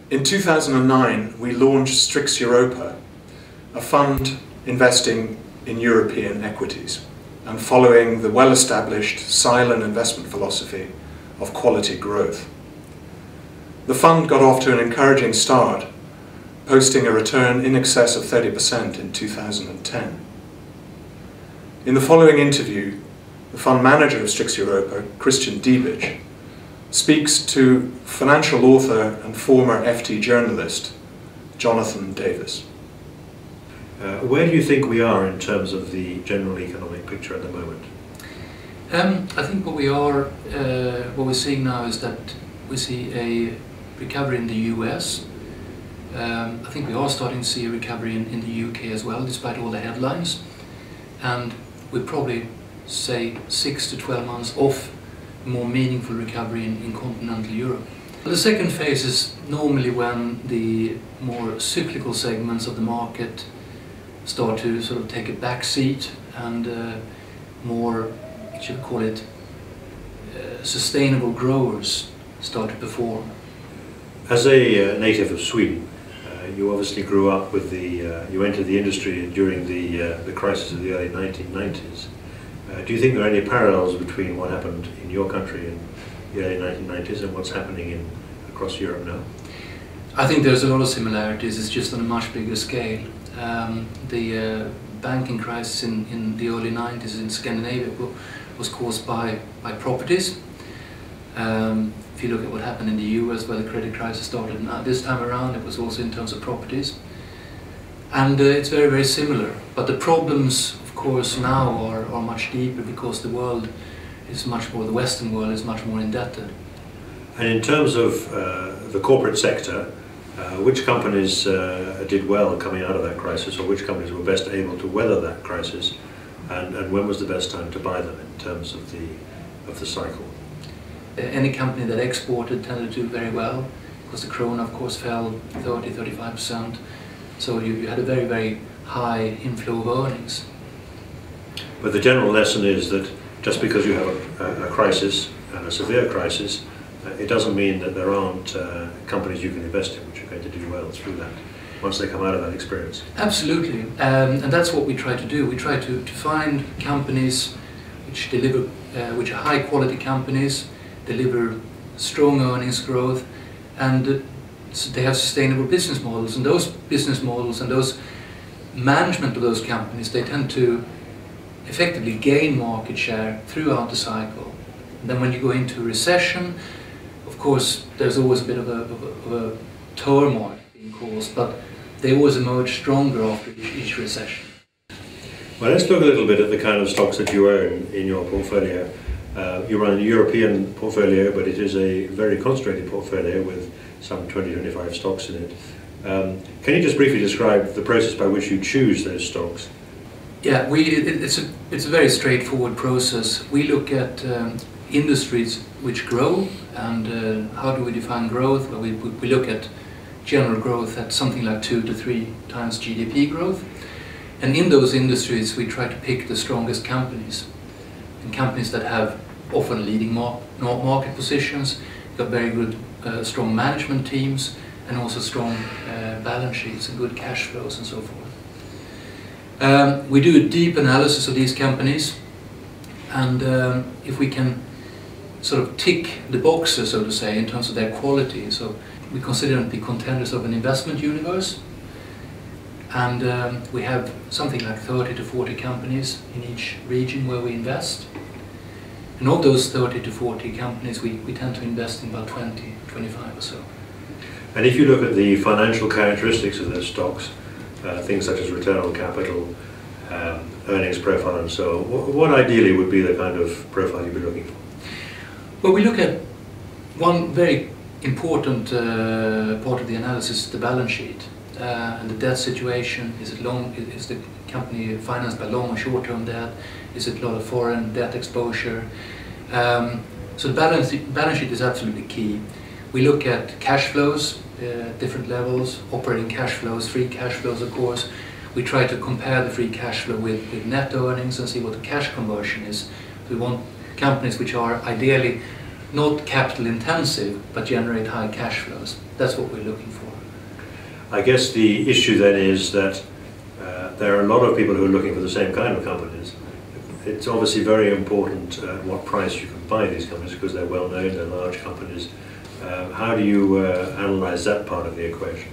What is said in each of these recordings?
In 2009, we launched Stryx Europa, a fund investing in European equities and following the well-established Seilern investment philosophy of quality growth. The fund got off to an encouraging start, posting a return in excess of 30% in 2010. In the following interview, the fund manager of Stryx Europa, Christian Diebich, speaks to financial author and former FT journalist Jonathan Davis. Where do you think we are in terms of the general economic picture at the moment? I think what we're seeing now is that we see a recovery in the US. I think we are starting to see a recovery in the UK as well, despite all the headlines. And we're probably, say, 6 to 12 months off a more meaningful recovery in continental Europe. The second phase is normally when the more cyclical segments of the market start to sort of take a back seat and more, you should call it, sustainable growers start to perform. As a native of Sweden, you obviously grew up with you entered the industry during the crisis of the early 1990s. Do you think there are any parallels between what happened in your country in the early 1990s and what's happening across Europe now? I think there's a lot of similarities, it's just on a much bigger scale. The banking crisis in the early 90s in Scandinavia was caused by properties. If you look at what happened in the US, where the credit crisis started, now this time around it was also in terms of properties. And it's very, very similar. But the problems, of course, now are much deeper because the world is much more, the Western world is much more indebted. And in terms of the corporate sector, which companies did well coming out of that crisis, or which companies were best able to weather that crisis, and when was the best time to buy them in terms of the cycle? Any company that exported tended to do very well, because the krona, of course, fell 30–35%. So you had a very, very high inflow of earnings. But the general lesson is that just because you have a crisis, and a severe crisis, it doesn't mean that there aren't companies you can invest in which are going to do well through that, once they come out of that experience. Absolutely, and that's what we try to do. We try to find companies which deliver, which are high quality companies, deliver strong earnings growth, and they have sustainable business models. And those business models and those management of those companies, they tend to effectively gain market share throughout the cycle. And then when you go into a recession, of course, there's always a bit of a turmoil being caused, but they always emerge stronger after each recession. Well, let's look a little bit at the kind of stocks that you own in your portfolio. You run a European portfolio, but it is a very concentrated portfolio with some 20–25 stocks in it. Can you just briefly describe the process by which you choose those stocks? Yeah, it's a very straightforward process. We look at industries which grow, and how do we define growth? Well, we look at general growth at something like 2 to 3 times GDP growth. And in those industries we try to pick the strongest companies. And companies that have often leading market positions, got very good strong management teams, and also strong balance sheets and good cash flows and so forth. We do a deep analysis of these companies, and if we can sort of tick the boxes, so to say, in terms of their quality, so we consider them to be contenders of an investment universe, and we have something like 30 to 40 companies in each region where we invest. And of those 30 to 40 companies, we tend to invest in about 20–25 or so. And if you look at the financial characteristics of those stocks, things such as return on capital, earnings profile and so on, what ideally would be the kind of profile you'd be looking for? Well, we look at one very important part of the analysis, the balance sheet. And the debt situation. Is the company financed by long or short-term debt? Is it a lot of foreign debt exposure? So the balance sheet is absolutely key. We look at cash flows at different levels, operating cash flows, free cash flows, of course. We try to compare the free cash flow with net earnings and see what the cash conversion is. We want companies which are ideally not capital intensive, but generate high cash flows. That's what we're looking for. I guess the issue then is that there are a lot of people who are looking for the same kind of companies. It's obviously very important at what price you can buy these companies because they're well known, they're large companies. How do you analyze that part of the equation?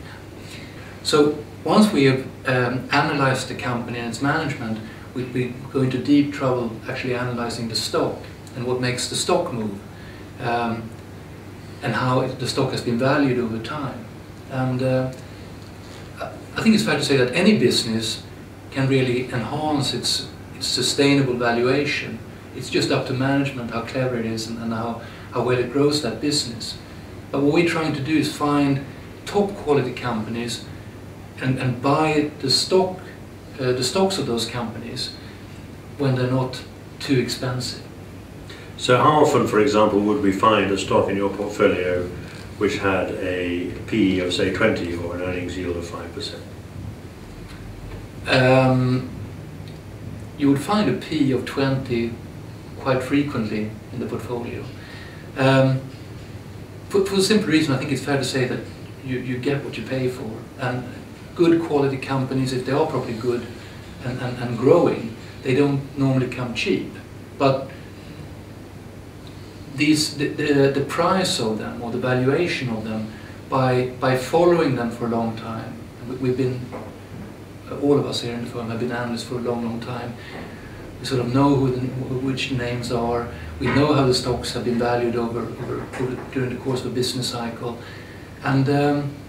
So once we have analyzed the company and its management, we go into deep trouble actually analyzing the stock and what makes the stock move, and how the stock has been valued over time. And I think it's fair to say that any business can really enhance its sustainable valuation. It's just up to management how clever it is and how well it grows that business. But what we're trying to do is find top quality companies and buy the stocks of those companies when they're not too expensive. So how often, for example, would we find a stock in your portfolio which had a PE of say 20 or an earnings yield of 5%? You would find a PE of 20 quite frequently in the portfolio. For the simple reason, I think it's fair to say that you get what you pay for. And good quality companies, if they are properly good and growing, they don't normally come cheap. But the price of them or the valuation of them, by following them for a long time, we've been, all of us here in the firm have been analysts for a long time. We sort of know which names are. We know how the stocks have been valued during the course of a business cycle, and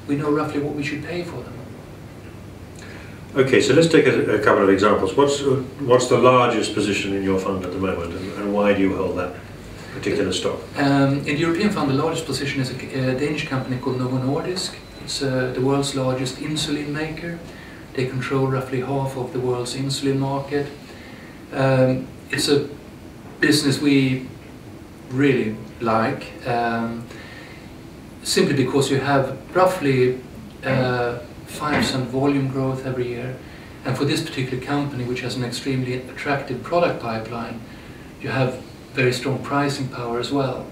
we know roughly what we should pay for them. Okay, so let's take a couple of examples. What's the largest position in your fund at the moment, and why do you hold that particular stock? In the European fund, the largest position is a Danish company called Novo Nordisk. It's the world's largest insulin maker. They control roughly half of the world's insulin market. It's a business we really like, simply because you have roughly 5% volume growth every year. And for this particular company, which has an extremely attractive product pipeline, you have very strong pricing power as well.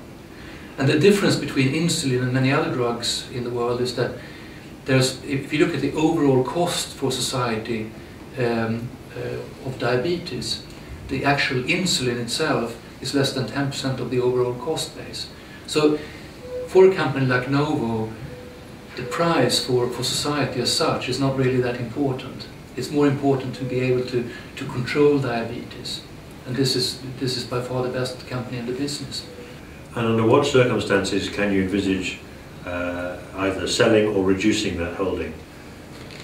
And the difference between insulin and many other drugs in the world is that if you look at the overall cost for society of diabetes, the actual insulin itself is less than 10% of the overall cost base. So for a company like Novo, the price for society as such is not really that important. It's more important to be able to control diabetes. And this is by far the best company in the business. And under what circumstances can you envisage either selling or reducing that holding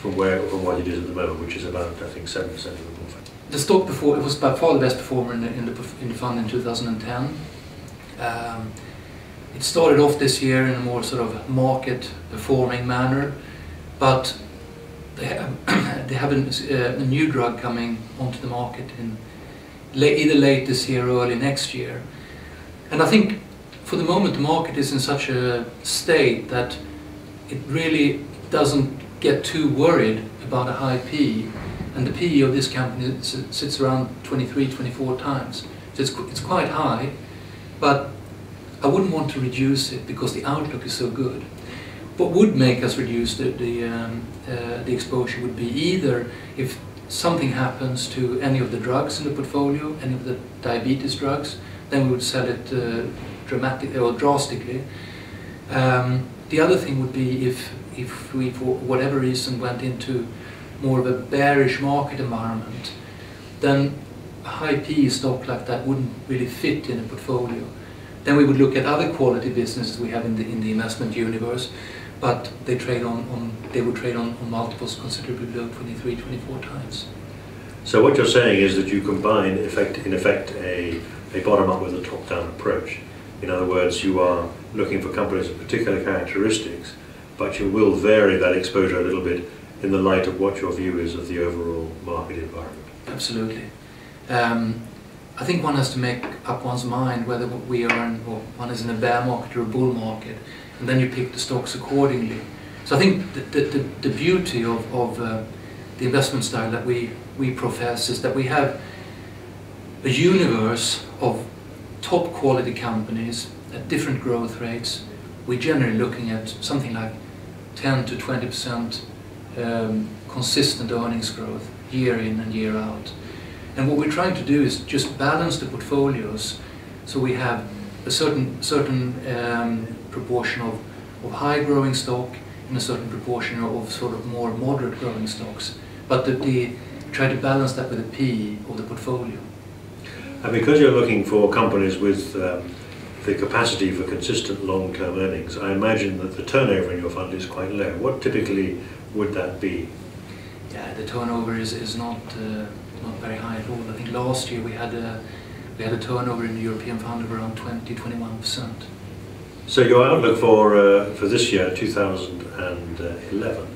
from what it is at the moment, which is about, I think, 7% of the portfolio? The stock before, it was by far the best performer in the fund in 2010. It started off this year in a more sort of market performing manner, but they have a new drug coming onto the market in either late this year or early next year. And I think for the moment the market is in such a state that it really doesn't get too worried about a high PE, and the PE of this company sits around 23, 24 times. So it's quite high, but I wouldn't want to reduce it because the outlook is so good. What would make us reduce the exposure would be either if something happens to any of the drugs in the portfolio, any of the diabetes drugs, then we would sell it dramatically or drastically. The other thing would be if we, for whatever reason, went into more of a bearish market environment, then a high PE stock like that wouldn't really fit in a portfolio. Then we would look at other quality businesses we have in the investment universe, but they would trade on multiples considerably below 23, 24 times. So what you're saying is that you combine, in effect, a bottom-up with a top-down approach. In other words, you are looking for companies with particular characteristics, but you will vary that exposure a little bit in the light of what your view is of the overall market environment. Absolutely. I think one has to make up one's mind whether we are in, or one is in a bear market or a bull market, and then you pick the stocks accordingly. So I think the beauty of the investment style that we profess is that we have a universe of top quality companies at different growth rates. We're generally looking at something like 10 to 20% consistent earnings growth year in and year out. And what we're trying to do is just balance the portfolios so we have a certain proportion of high growing stock and a certain proportion of sort of more moderate growing stocks. But try to balance that with the P of the portfolio. And because you're looking for companies with the capacity for consistent long-term earnings, I imagine that the turnover in your fund is quite low. What typically would that be? Yeah, the turnover is not very high at all. I think last year we had a turnover in the European fund of around 20–21%. So your outlook for this year, 2011,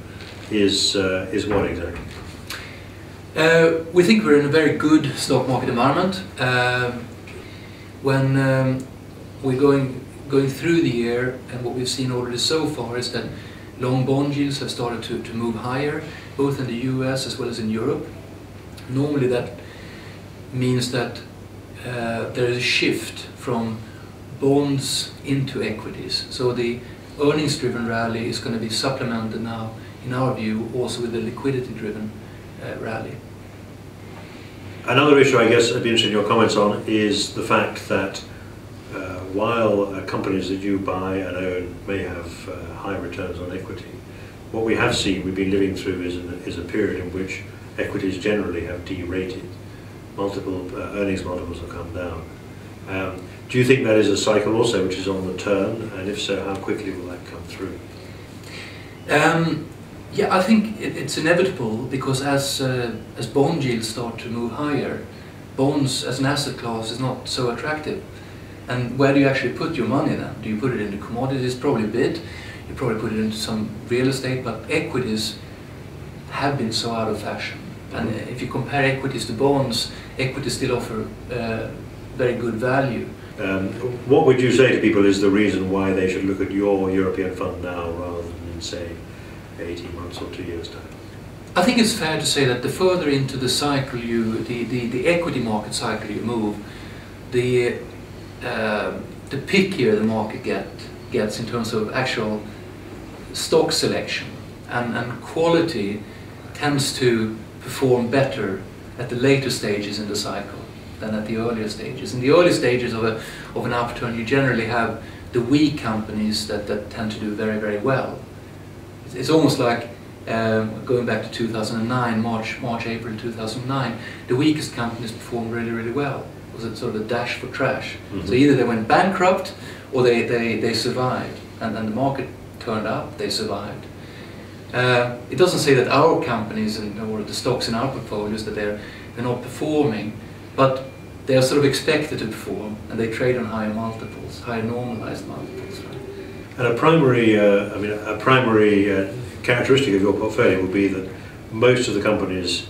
is what exactly? We think we're in a very good stock market environment. When we're going through the year, and what we've seen already so far is that long bond yields have started to move higher, both in the US as well as in Europe. Normally that means that there is a shift from bonds into equities. So the earnings-driven rally is going to be supplemented now, in our view, also with the liquidity-driven rally. Another issue I guess I'd be interested in your comments on is the fact that while companies that you buy and own may have high returns on equity, what we have seen, we've been living through is a period in which equities generally have derated. Multiple earnings multiples have come down. Do you think that is a cycle also which is on the turn, and if so, how quickly will that come through? Yeah, I think it's inevitable, because as bond yields start to move higher, bonds as an asset class is not so attractive. And where do you actually put your money then? Do you put it into commodities? Probably a bit. You probably put it into some real estate, but equities have been so out of fashion. And if you compare equities to bonds, equities still offer very good value. What would you say to people is the reason why they should look at your European fund now rather than in, say, 18 months or 2 years' time? I think it's fair to say that the further into the cycle the equity market cycle you move, the pickier the market gets in terms of actual stock selection, and quality tends to perform better at the later stages in the cycle than at the earlier stages. In the early stages of an upturn, you generally have the weak companies that tend to do very, very well. It's almost like going back to 2009, March, April 2009, the weakest companies performed really, really well. It was sort of a dash for trash. Mm-hmm. So either they went bankrupt or they survived, and then the market turned up, they survived. It doesn't say that our companies or the stocks in our portfolios that they're not performing, but they are sort of expected to perform, and they trade on higher multiples, higher normalized multiples. Right? And a primary characteristic of your portfolio will be that most of the companies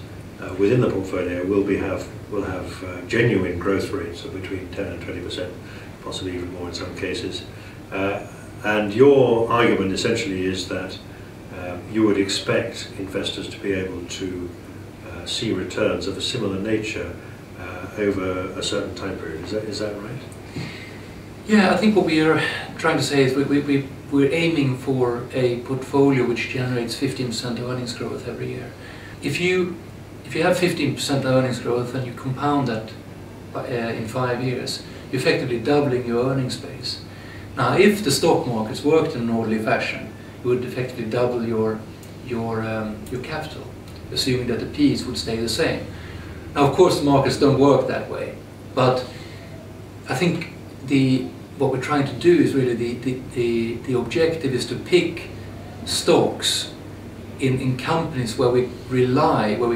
within the portfolio will have genuine growth rates of between 10 and 20%, possibly even more in some cases. And your argument essentially is that you would expect investors to be able to see returns of a similar nature over a certain time period. Is that right? Yeah, I think what we are trying to say is we're aiming for a portfolio which generates 15% earnings growth every year. If you have 15% earnings growth and you compound that in 5 years, you're effectively doubling your earnings base. Now, if the stock markets worked in an orderly fashion, you would effectively double your capital, assuming that the P's would stay the same. Now, of course, the markets don't work that way, but I think what we're trying to do is really the objective is to pick stocks in companies where we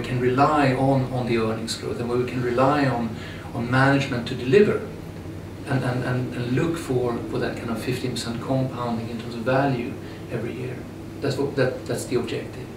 can rely on the earnings growth, and where we can rely on management to deliver, and look for that kind of 15% compounding in terms of value every year. That's the objective.